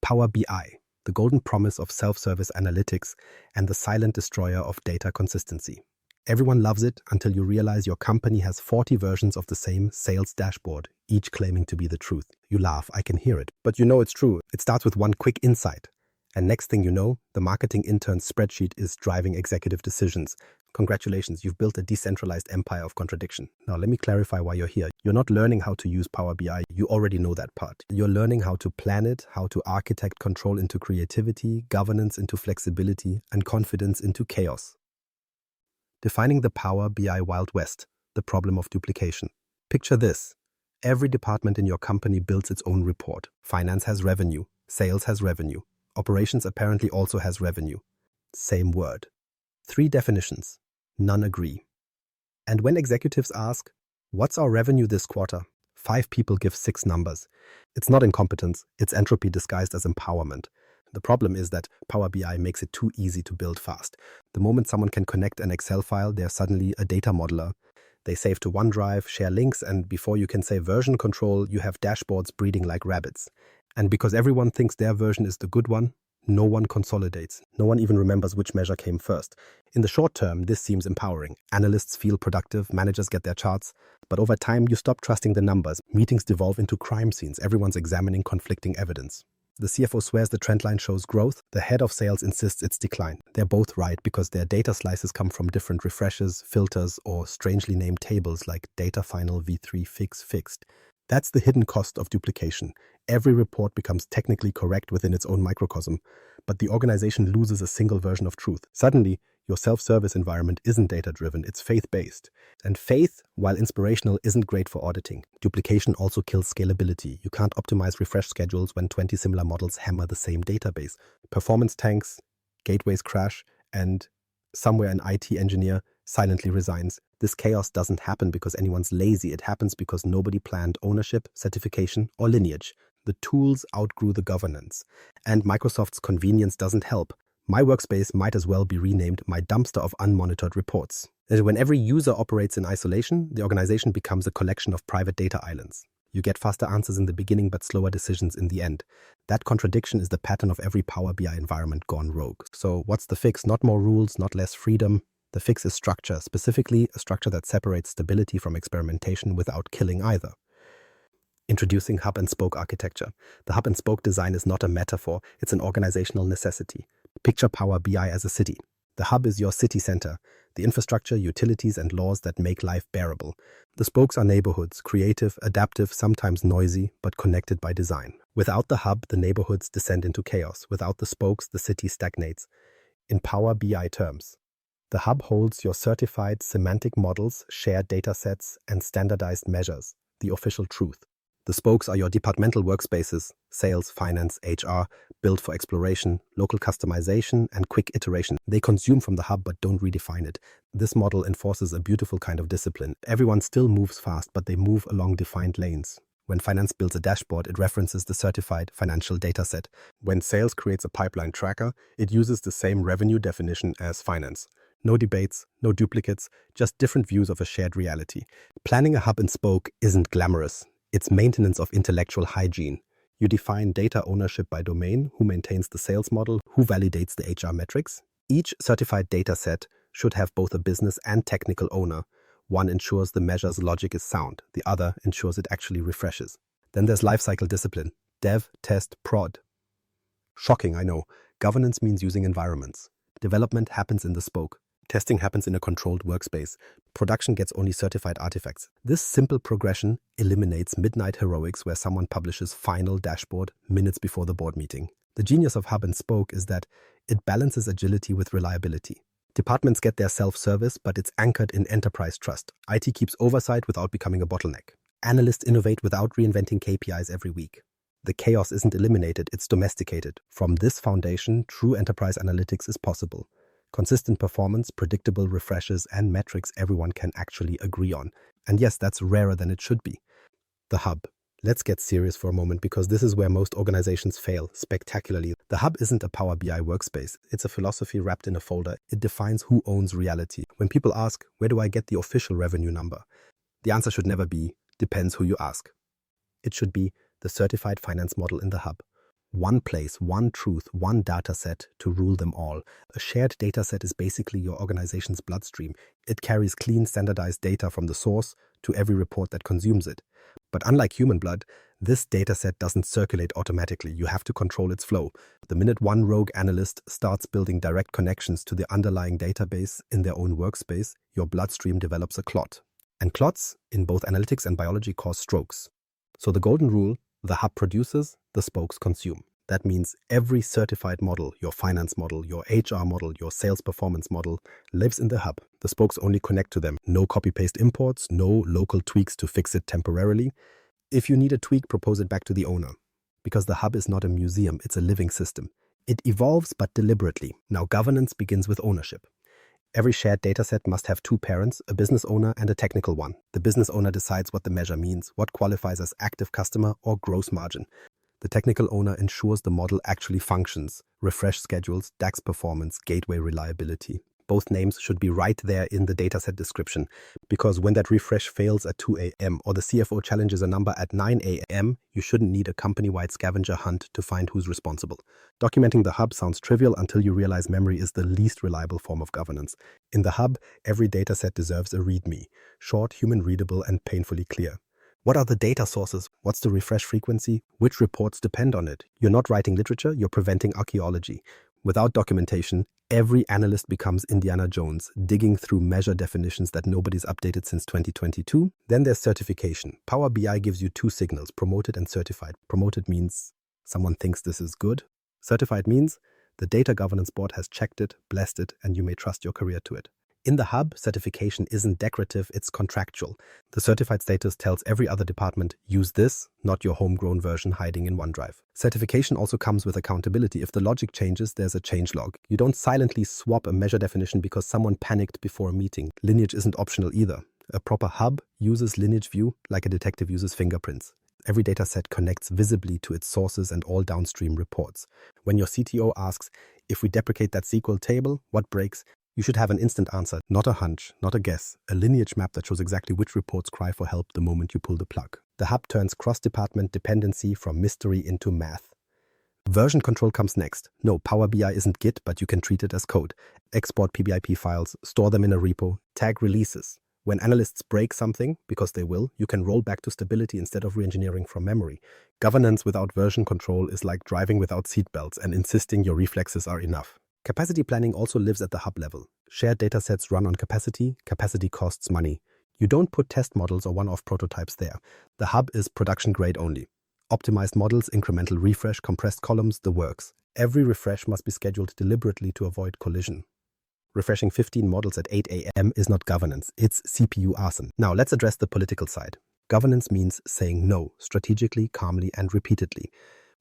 Power BI, the golden promise of self-service analytics and the silent destroyer of data consistency. Everyone loves it until you realize your company has 40 versions of the same sales dashboard, each claiming to be the truth. You laugh, I can hear it. But you know it's true. It starts with one quick insight. And next thing you know, the marketing intern's spreadsheet is driving executive decisions. Congratulations, you've built a decentralized empire of contradiction. Now let me clarify why you're here. You're not learning how to use Power BI. You already know that part. You're learning how to plan it, how to architect control into creativity, governance into flexibility, and confidence into chaos. Defining the Power BI Wild West, the problem of duplication. Picture this. Every department in your company builds its own report. Finance has revenue. Sales has revenue. Operations apparently also has revenue. Same word. 3 definitions. None agree. And when executives ask, what's our revenue this quarter? 5 people give 6 numbers. It's not incompetence, it's entropy disguised as empowerment. The problem is that Power BI makes it too easy to build fast. The moment someone can connect an Excel file, they're suddenly a data modeler. They save to OneDrive, share links, and before you can say version control, you have dashboards breeding like rabbits. And because everyone thinks their version is the good one, no one consolidates. No one even remembers which measure came first. In the short term, this seems empowering. Analysts feel productive, managers get their charts. But over time, you stop trusting the numbers. Meetings devolve into crime scenes. Everyone's examining conflicting evidence. The CFO swears the trend line shows growth. The head of sales insists it's decline. They're both right because their data slices come from different refreshes, filters, or strangely named tables like data final v3 fixed. That's the hidden cost of duplication. Every report becomes technically correct within its own microcosm, but the organization loses a single version of truth. Suddenly, your self-service environment isn't data-driven, it's faith-based. And faith, while inspirational, isn't great for auditing. Duplication also kills scalability. You can't optimize refresh schedules when 20 similar models hammer the same database. Performance tanks, gateways crash, and somewhere an IT engineer silently resigns. This chaos doesn't happen because anyone's lazy. It happens because nobody planned ownership, certification, or lineage. The tools outgrew the governance. And Microsoft's convenience doesn't help. My workspace might as well be renamed my dumpster of unmonitored reports. And when every user operates in isolation, the organization becomes a collection of private data islands. You get faster answers in the beginning but slower decisions in the end. That contradiction is the pattern of every Power BI environment gone rogue. So what's the fix? Not more rules, not less freedom. The fix is structure, specifically a structure that separates stability from experimentation without killing either. Introducing hub and spoke architecture. The hub and spoke design is not a metaphor, it's an organizational necessity. Picture Power BI as a city. The hub is your city center, the infrastructure, utilities, and laws that make life bearable. The spokes are neighborhoods, creative, adaptive, sometimes noisy, but connected by design. Without the hub, the neighborhoods descend into chaos. Without the spokes, the city stagnates. In Power BI terms, the hub holds your certified semantic models, shared datasets, and standardized measures, the official truth. The spokes are your departmental workspaces, sales, finance, HR, built for exploration, local customization, and quick iteration. They consume from the hub but don't redefine it. This model enforces a beautiful kind of discipline. Everyone still moves fast, but they move along defined lanes. When finance builds a dashboard, it references the certified financial dataset. When sales creates a pipeline tracker, it uses the same revenue definition as finance. No debates, no duplicates, just different views of a shared reality. Planning a hub and spoke isn't glamorous. It's maintenance of intellectual hygiene. You define data ownership by domain, who maintains the sales model, who validates the HR metrics. Each certified data set should have both a business and technical owner. One ensures the measure's logic is sound, the other ensures it actually refreshes. Then there's lifecycle discipline, dev, test, prod. Shocking, I know. Governance means using environments. Development happens in the spoke. Testing happens in a controlled workspace. Production gets only certified artifacts. This simple progression eliminates midnight heroics where someone publishes final dashboard minutes before the board meeting. The genius of hub and spoke is that it balances agility with reliability. Departments get their self-service, but it's anchored in enterprise trust. IT keeps oversight without becoming a bottleneck. Analysts innovate without reinventing KPIs every week. The chaos isn't eliminated, it's domesticated. From this foundation, true enterprise analytics is possible. Consistent performance, predictable refreshes, and metrics everyone can actually agree on. And yes, that's rarer than it should be. The hub. Let's get serious for a moment because this is where most organizations fail spectacularly. The hub isn't a Power BI workspace. It's a philosophy wrapped in a folder. It defines who owns reality. When people ask, where do I get the official revenue number? The answer should never be, depends who you ask. It should be the certified finance model in the hub. One place, one truth, one data set to rule them all. A shared data set is basically your organization's bloodstream. It carries clean, standardized data from the source to every report that consumes it. But unlike human blood, this data set doesn't circulate automatically. You have to control its flow. The minute one rogue analyst starts building direct connections to the underlying database in their own workspace, your bloodstream develops a clot. And clots, in both analytics and biology, cause strokes. So the golden rule: the hub produces, the spokes consume. That means every certified model, your finance model, your HR model, your sales performance model, lives in the hub. The spokes only connect to them. No copy-paste imports, no local tweaks to fix it temporarily. If you need a tweak, propose it back to the owner. Because the hub is not a museum, it's a living system. It evolves, but deliberately. Now, governance begins with ownership. Every shared dataset must have two parents, a business owner and a technical one. The business owner decides what the measure means, what qualifies as active customer or gross margin. The technical owner ensures the model actually functions, refresh schedules, DAX performance, gateway reliability. Both names should be right there in the dataset description, because when that refresh fails at 2 a.m. or the CFO challenges a number at 9 a.m., you shouldn't need a company-wide scavenger hunt to find who's responsible. Documenting the hub sounds trivial until you realize memory is the least reliable form of governance. In the hub, every dataset deserves a README, short, human-readable, and painfully clear. What are the data sources? What's the refresh frequency? Which reports depend on it? You're not writing literature, you're preventing archaeology. Without documentation, every analyst becomes Indiana Jones, digging through measure definitions that nobody's updated since 2022. Then there's certification. Power BI gives you two signals: promoted and certified. Promoted means someone thinks this is good. Certified means the data governance board has checked it, blessed it, and you may trust your career to it. In the hub, certification isn't decorative, it's contractual. The certified status tells every other department, use this, not your homegrown version hiding in OneDrive. Certification also comes with accountability. If the logic changes, there's a change log. You don't silently swap a measure definition because someone panicked before a meeting. Lineage isn't optional either. A proper hub uses lineage view like a detective uses fingerprints. Every dataset connects visibly to its sources and all downstream reports. When your CTO asks, if we deprecate that SQL table, what breaks? You should have an instant answer, not a hunch, not a guess, a lineage map that shows exactly which reports cry for help the moment you pull the plug. The hub turns cross-department dependency from mystery into math. Version control comes next. No, Power BI isn't Git, but you can treat it as code. Export PBIP files, store them in a repo, tag releases. When analysts break something, because they will, you can roll back to stability instead of re-engineering from memory. Governance without version control is like driving without seatbelts and insisting your reflexes are enough. Capacity planning also lives at the hub level. Shared datasets run on capacity. Capacity costs money. You don't put test models or one-off prototypes there. The hub is production grade only. Optimized models, incremental refresh, compressed columns, the works. Every refresh must be scheduled deliberately to avoid collision. Refreshing 15 models at 8 a.m. is not governance, it's CPU arson. Now let's address the political side. Governance means saying no, strategically, calmly, and repeatedly.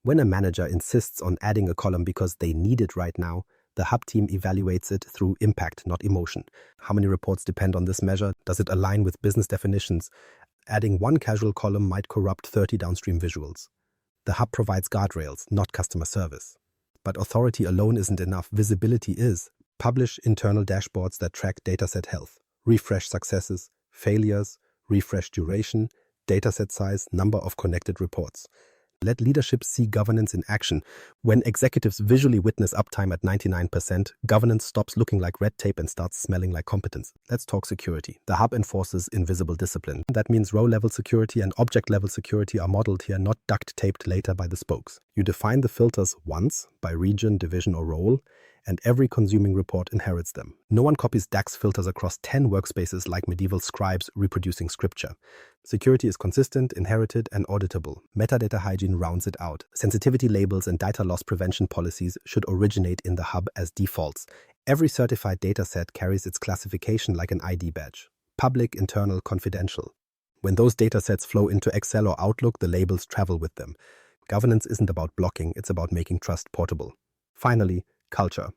When a manager insists on adding a column because they need it right now, the hub team evaluates it through impact, not emotion. How many reports depend on this measure? Does it align with business definitions? Adding one casual column might corrupt 30 downstream visuals. The hub provides guardrails, not customer service. But authority alone isn't enough. Visibility is. Publish internal dashboards that track dataset health, refresh successes, failures, refresh duration, dataset size, number of connected reports. Let leadership see governance in action. When executives visually witness uptime at 99%, governance stops looking like red tape and starts smelling like competence. Let's talk security. The hub enforces invisible discipline. That means row-level security and object-level security are modeled here, not duct-taped later by the spokes. You define the filters once, by region, division, or role, and every consuming report inherits them. No one copies DAX filters across 10 workspaces like medieval scribes reproducing scripture. Security is consistent, inherited, and auditable. Metadata hygiene rounds it out. Sensitivity labels and data loss prevention policies should originate in the hub as defaults. Every certified dataset carries its classification like an ID badge. Public, internal, confidential. When those datasets flow into Excel or Outlook, the labels travel with them. Governance isn't about blocking, it's about making trust portable. Finally, culture.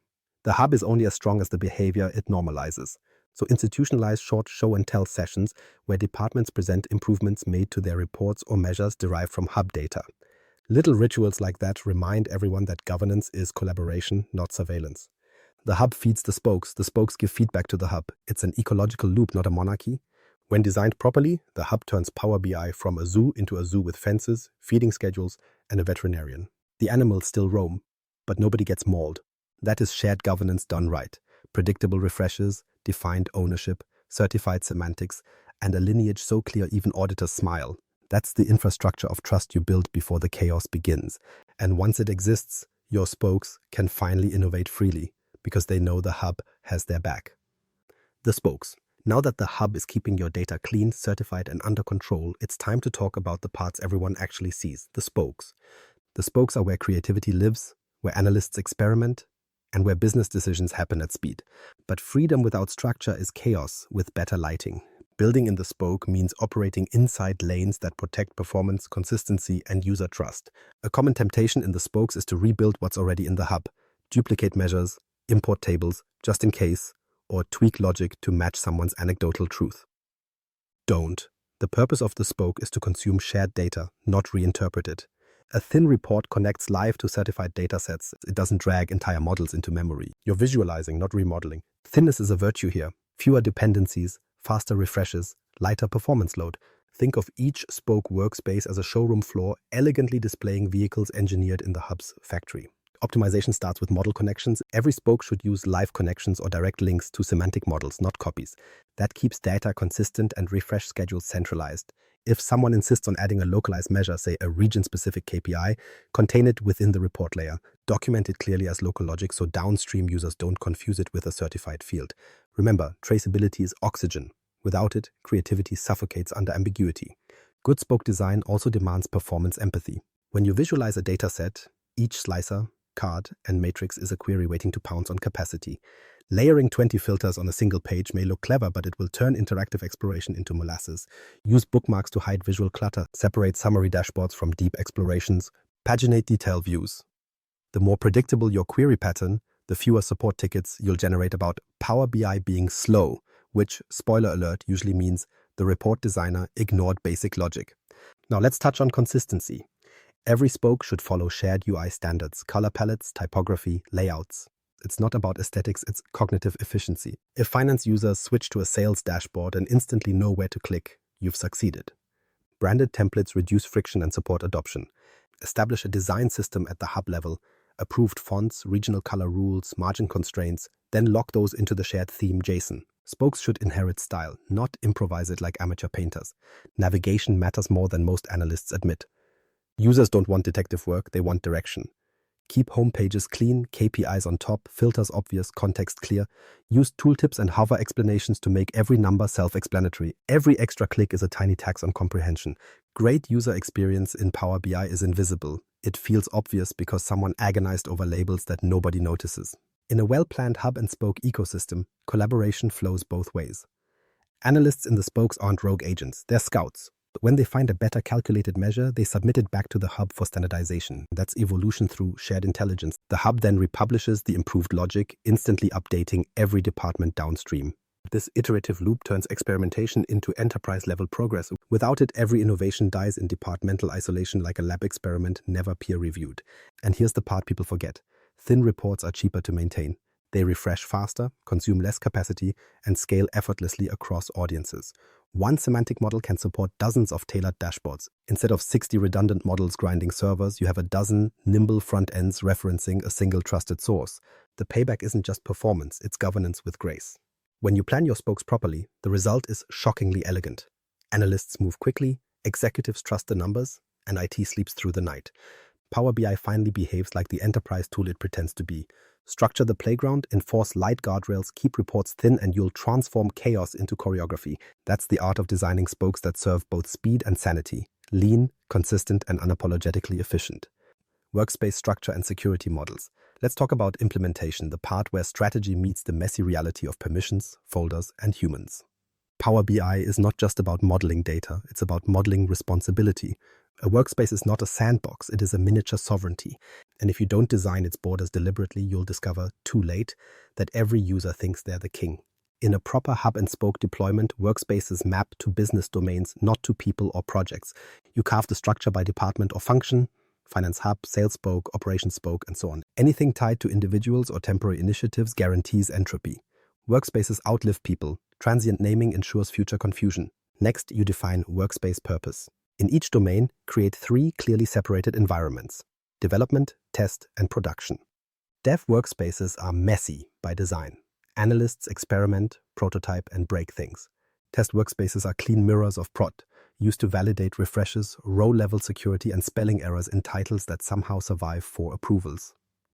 The hub is only as strong as the behavior it normalizes. So institutionalize short show-and-tell sessions where departments present improvements made to their reports or measures derived from hub data. Little rituals like that remind everyone that governance is collaboration, not surveillance. The hub feeds the spokes give feedback to the hub. It's an ecological loop, not a monarchy. When designed properly, the hub turns Power BI from a zoo into a zoo with fences, feeding schedules, and a veterinarian. The animals still roam, but nobody gets mauled. That is shared governance done right. Predictable refreshes, defined ownership, certified semantics, and a lineage so clear even auditors smile. That's the infrastructure of trust you build before the chaos begins. And once it exists, your spokes can finally innovate freely because they know the hub has their back. The spokes. Now that the hub is keeping your data clean, certified, and under control, it's time to talk about the parts everyone actually sees, the spokes. The spokes are where creativity lives, where analysts experiment, and where business decisions happen at speed. But freedom without structure is chaos with better lighting. Building in the spoke means operating inside lanes that protect performance, consistency, and user trust. A common temptation in the spokes is to rebuild what's already in the hub, duplicate measures, import tables, just in case, or tweak logic to match someone's anecdotal truth. Don't. The purpose of the spoke is to consume shared data, not reinterpret it. A thin report connects live to certified datasets. It doesn't drag entire models into memory. You're visualizing, not remodeling. Thinness is a virtue here. Fewer dependencies, faster refreshes, lighter performance load. Think of each spoke workspace as a showroom floor, elegantly displaying vehicles engineered in the hub's factory. Optimization starts with model connections. Every spoke should use live connections or direct links to semantic models, not copies. That keeps data consistent and refresh schedules centralized. If someone insists on adding a localized measure, say a region-specific KPI, contain it within the report layer. Document it clearly as local logic so downstream users don't confuse it with a certified field. Remember, traceability is oxygen. Without it, creativity suffocates under ambiguity. Good spoke design also demands performance empathy. When you visualize a dataset, each slicer, card, and matrix is a query waiting to pounce on capacity. Layering 20 filters on a single page may look clever, but it will turn interactive exploration into molasses. Use bookmarks to hide visual clutter. Separate summary dashboards from deep explorations. Paginate detail views. The more predictable your query pattern, the fewer support tickets you'll generate about Power BI being slow, which, spoiler alert, usually means the report designer ignored basic logic. Now let's touch on consistency. Every spoke should follow shared UI standards, color palettes, typography, layouts. It's not about aesthetics, it's cognitive efficiency. If finance users switch to a sales dashboard and instantly know where to click, you've succeeded. Branded templates reduce friction and support adoption. Establish a design system at the hub level, approved fonts, regional color rules, margin constraints, then lock those into the shared theme JSON. Spokes should inherit style, not improvise it like amateur painters. Navigation matters more than most analysts admit. Users don't want detective work, they want direction. Keep home pages clean, KPIs on top, filters obvious, context clear. Use tooltips and hover explanations to make every number self-explanatory. Every extra click is a tiny tax on comprehension. Great user experience in Power BI is invisible. It feels obvious because someone agonized over labels that nobody notices. In a well-planned hub and spoke ecosystem, collaboration flows both ways. Analysts in the spokes aren't rogue agents, they're scouts. When they find a better calculated measure, they submit it back to the hub for standardization. That's evolution through shared intelligence. The hub then republishes the improved logic, instantly updating every department downstream. This iterative loop turns experimentation into enterprise-level progress. Without it, every innovation dies in departmental isolation like a lab experiment, never peer-reviewed. And here's the part people forget. Thin reports are cheaper to maintain. They refresh faster, consume less capacity, and scale effortlessly across audiences. One semantic model can support dozens of tailored dashboards. Instead of 60 redundant models grinding servers, you have a dozen nimble front ends referencing a single trusted source. The payback isn't just performance, it's governance with grace. When you plan your spokes properly, the result is shockingly elegant. Analysts move quickly, executives trust the numbers, and IT sleeps through the night. Power BI finally behaves like the enterprise tool it pretends to be. Structure the playground, enforce light guardrails, keep reports thin, and you'll transform chaos into choreography. That's the art of designing spokes that serve both speed and sanity. Lean, consistent, and unapologetically efficient. Workspace structure and security models. Let's talk about implementation, the part where strategy meets the messy reality of permissions, folders, and humans. Power BI is not just about modeling data, it's about modeling responsibility. A workspace is not a sandbox, it is a miniature sovereignty. And if you don't design its borders deliberately, you'll discover too late that every user thinks they're the king. In a proper hub and spoke deployment, workspaces map to business domains, not to people or projects. You carve the structure by department or function, finance hub, sales spoke, operations spoke, and so on. Anything tied to individuals or temporary initiatives guarantees entropy. Workspaces outlive people. Transient naming ensures future confusion. Next, you define workspace purpose. In each domain, create 3 clearly separated environments. development, test, and production. Dev workspaces are messy by design. Analysts experiment, prototype, and break things. Test workspaces are clean mirrors of prod, used to validate refreshes, row-level security, and spelling errors in titles that somehow survive 4 approvals.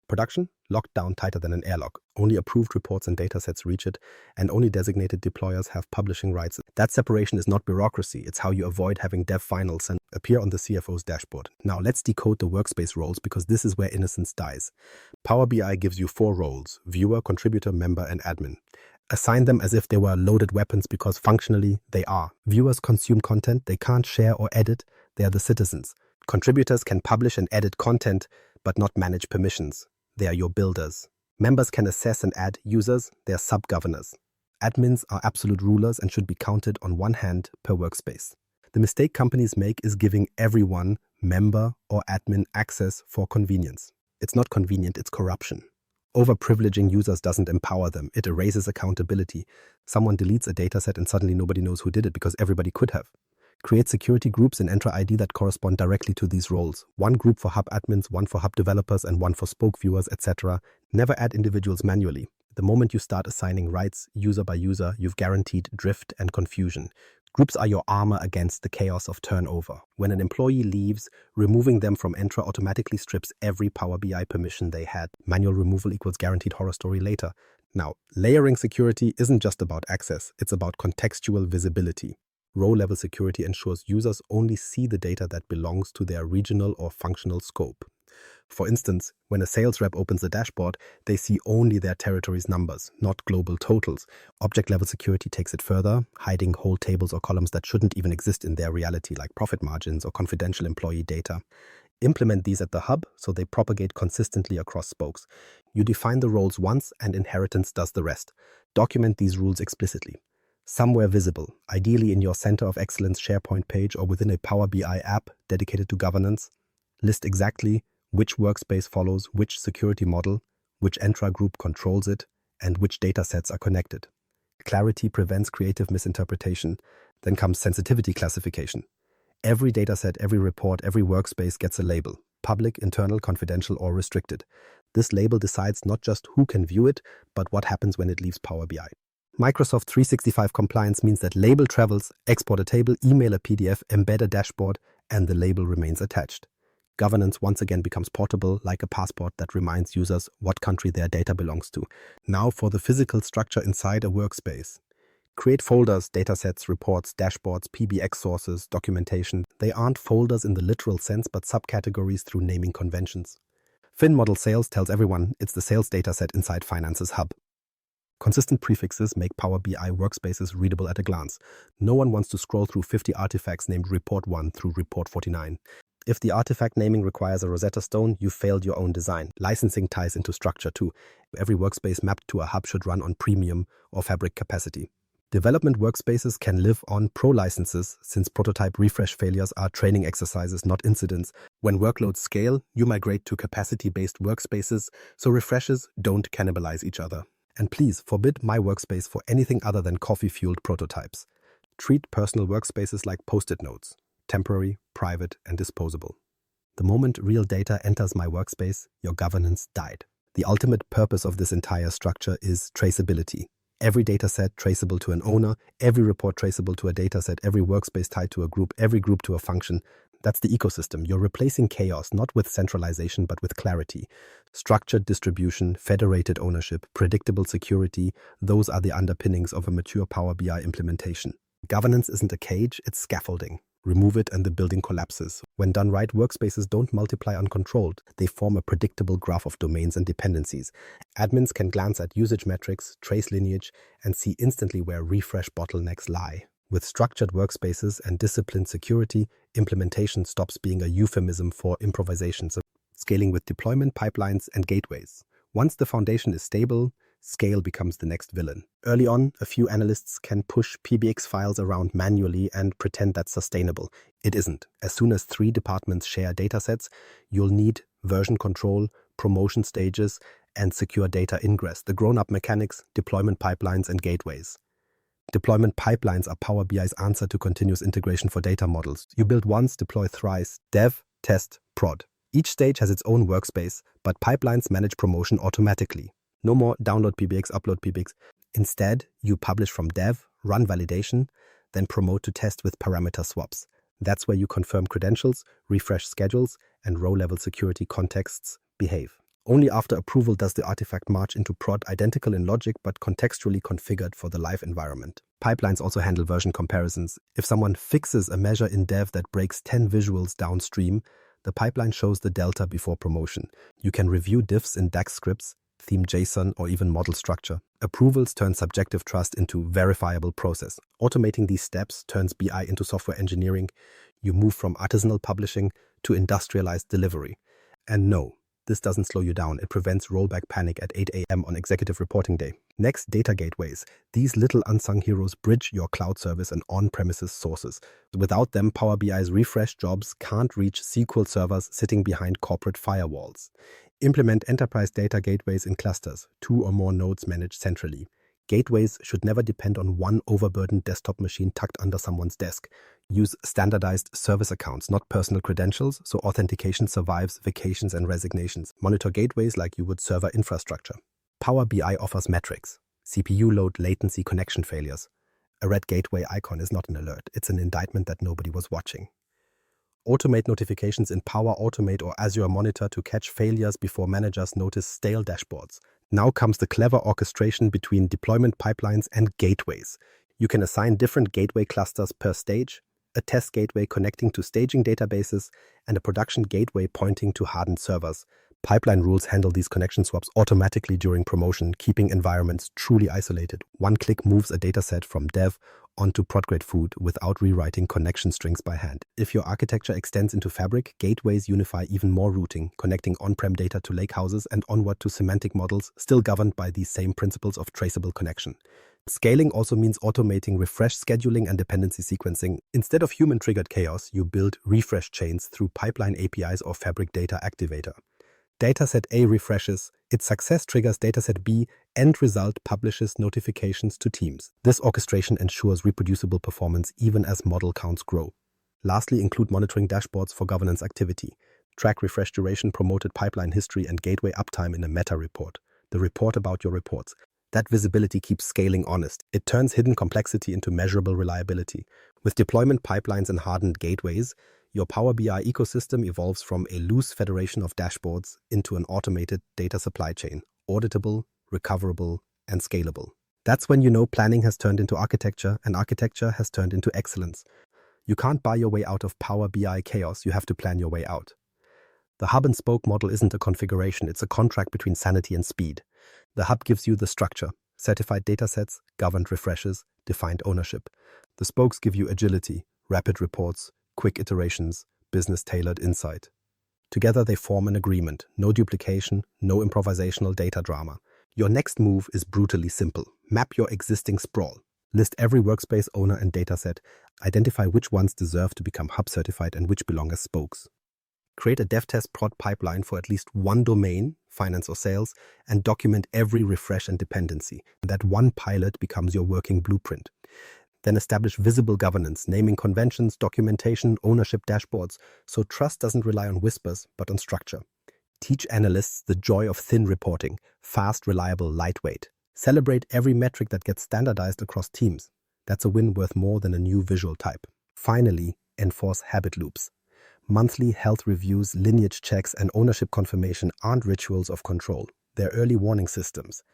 Production? Locked down tighter than an airlock. Only approved reports and datasets reach it, and only designated deployers have publishing rights. That separation is not bureaucracy, it's how you avoid having dev finals and appear on the CFO's dashboard. Now let's decode the workspace roles, because this is where innocence dies. Power BI gives you 4 roles: viewer, contributor, member, and admin. Assign them as if they were loaded weapons, because functionally they are. Viewers consume content, they can't share or edit, they are the citizens. Contributors can publish and edit content, but not manage permissions. They are your builders. Members can assess and add users, they are sub-governors. Admins are absolute rulers and should be counted on one hand per workspace. The mistake companies make is giving everyone, member or admin, access for convenience. It's not convenient, it's corruption. Overprivileging users doesn't empower them, it erases accountability. Someone deletes a dataset and suddenly nobody knows who did it because everybody could have. Create security groups in Entra ID that correspond directly to these roles. One group for hub admins, one for hub developers, and one for spoke viewers, etc. Never add individuals manually. The moment you start assigning rights, user by user, you've guaranteed drift and confusion. Groups are your armor against the chaos of turnover. When an employee leaves, removing them from Entra automatically strips every Power BI permission they had. Manual removal equals guaranteed horror story later. Now, layering security isn't just about access, it's about contextual visibility. Row-level security ensures users only see the data that belongs to their regional or functional scope. For instance, when a sales rep opens a dashboard, they see only their territory's numbers, not global totals. Object-level security takes it further, hiding whole tables or columns that shouldn't even exist in their reality, like profit margins or confidential employee data. Implement these at the hub so they propagate consistently across spokes. You define the roles once and inheritance does the rest. Document these rules explicitly. Somewhere visible, ideally in your Center of Excellence SharePoint page or within a Power BI app dedicated to governance. List exactly which workspace follows which security model, which Entra group controls it, and which datasets are connected. Clarity prevents creative misinterpretation. Then comes sensitivity classification. Every dataset, every report, every workspace gets a label: public, internal, confidential, or restricted. This label decides not just who can view it, but what happens when it leaves Power BI. Microsoft 365 compliance means that label travels, export a table, email a PDF, embed a dashboard, and the label remains attached. Governance once again becomes portable, like a passport that reminds users what country their data belongs to. Now for the physical structure inside a workspace. Create folders, datasets, reports, dashboards, PBX sources, documentation. They aren't folders in the literal sense, but subcategories through naming conventions. Fin model sales tells everyone it's the sales dataset inside Finance's hub. Consistent prefixes make Power BI workspaces readable at a glance. No one wants to scroll through 50 artifacts named Report 1 through Report 49. If the artifact naming requires a Rosetta Stone, you failed your own design. Licensing ties into structure too. Every workspace mapped to a hub should run on premium or fabric capacity. Development workspaces can live on pro licenses, since prototype refresh failures are training exercises, not incidents. When workloads scale, you migrate to capacity-based workspaces, so refreshes don't cannibalize each other. And please forbid my workspace for anything other than coffee-fueled prototypes. Treat personal workspaces like post-it notes: temporary, private, and disposable. The moment real data enters my workspace, your governance died. The ultimate purpose of this entire structure is traceability. Every dataset traceable to an owner, every report traceable to a dataset, every workspace tied to a group, every group to a function. That's the ecosystem. You're replacing chaos, not with centralization, but with clarity. Structured distribution, federated ownership, predictable security, those are the underpinnings of a mature Power BI implementation. Governance isn't a cage, it's scaffolding. Remove it and the building collapses. When done right, workspaces don't multiply uncontrolled. They form a predictable graph of domains and dependencies. Admins can glance at usage metrics, trace lineage, and see instantly where refresh bottlenecks lie. With structured workspaces and disciplined security, implementation stops being a euphemism for improvisations, scaling with deployment pipelines and gateways. Once the foundation is stable, scale becomes the next villain. Early on, a few analysts can push PBX files around manually and pretend that's sustainable. It isn't. As soon as 3 departments share datasets, you'll need version control, promotion stages, and secure data ingress, the grown-up mechanics, deployment pipelines, and gateways. Deployment pipelines are Power BI's answer to continuous integration for data models. You build once, deploy thrice: dev, test, prod. Each stage has its own workspace, but pipelines manage promotion automatically. No more download PBX, upload PBX. Instead, you publish from dev, run validation, then promote to test with parameter swaps. That's where you confirm credentials, refresh schedules, and row-level security contexts behave. Only after approval does the artifact march into prod, identical in logic but contextually configured for the live environment. Pipelines also handle version comparisons. If someone fixes a measure in dev that breaks 10 visuals downstream, the pipeline shows the delta before promotion. You can review diffs in DAX scripts, theme JSON, or even model structure. Approvals turn subjective trust into verifiable process. Automating these steps turns BI into software engineering. You move from artisanal publishing to industrialized delivery. And no, this doesn't slow you down. It prevents rollback panic at 8 a.m. on executive reporting day. Next, data gateways. These little unsung heroes bridge your cloud service and on-premises sources. Without them, Power BI's refresh jobs can't reach SQL servers sitting behind corporate firewalls. Implement enterprise data gateways in clusters, 2 or more nodes managed centrally. Gateways should never depend on one overburdened desktop machine tucked under someone's desk. Use standardized service accounts, not personal credentials, so authentication survives vacations and resignations. Monitor gateways like you would server infrastructure. Power BI offers metrics: CPU load, latency, connection failures. A red gateway icon is not an alert. It's an indictment that nobody was watching. Automate notifications in Power Automate or Azure Monitor to catch failures before managers notice stale dashboards. Now comes the clever orchestration between deployment pipelines and gateways. You can assign different gateway clusters per stage, a test gateway connecting to staging databases, and a production gateway pointing to hardened servers. Pipeline rules handle these connection swaps automatically during promotion, keeping environments truly isolated. One click moves a dataset from dev onto prod-grade food without rewriting connection strings by hand. If your architecture extends into Fabric, gateways unify even more routing, connecting on-prem data to lakehouses and onward to semantic models, still governed by these same principles of traceable connection. Scaling also means automating refresh scheduling and dependency sequencing. Instead of human-triggered chaos, you build refresh chains through pipeline APIs or Fabric Data Activator. Dataset A refreshes, its success triggers dataset B, end result publishes notifications to teams. This orchestration ensures reproducible performance even as model counts grow. Lastly, include monitoring dashboards for governance activity. Track refresh duration, promoted pipeline history, and gateway uptime in a meta report. The report about your reports. That visibility keeps scaling honest. It turns hidden complexity into measurable reliability. With deployment pipelines and hardened gateways, your Power BI ecosystem evolves from a loose federation of dashboards into an automated data supply chain, auditable, recoverable, and scalable. That's when you know planning has turned into architecture, and architecture has turned into excellence. You can't buy your way out of Power BI chaos, you have to plan your way out. The hub and spoke model isn't a configuration, it's a contract between sanity and speed. The hub gives you the structure, certified datasets, governed refreshes, defined ownership. The spokes give you agility, rapid reports, quick iterations, business-tailored insight. Together they form an agreement. No duplication, no improvisational data drama. Your next move is brutally simple. Map your existing sprawl. List every workspace owner and dataset. Identify which ones deserve to become hub certified and which belong as spokes. Create a dev test prod pipeline for at least one domain, finance or sales, and document every refresh and dependency. That one pilot becomes your working blueprint. Then establish visible governance, naming conventions, documentation, ownership dashboards, so trust doesn't rely on whispers, but on structure. Teach analysts the joy of thin reporting, fast, reliable, lightweight. Celebrate every metric that gets standardized across teams. That's a win worth more than a new visual type. Finally, enforce habit loops. Monthly health reviews, lineage checks, and ownership confirmation aren't rituals of control. They're early warning systems.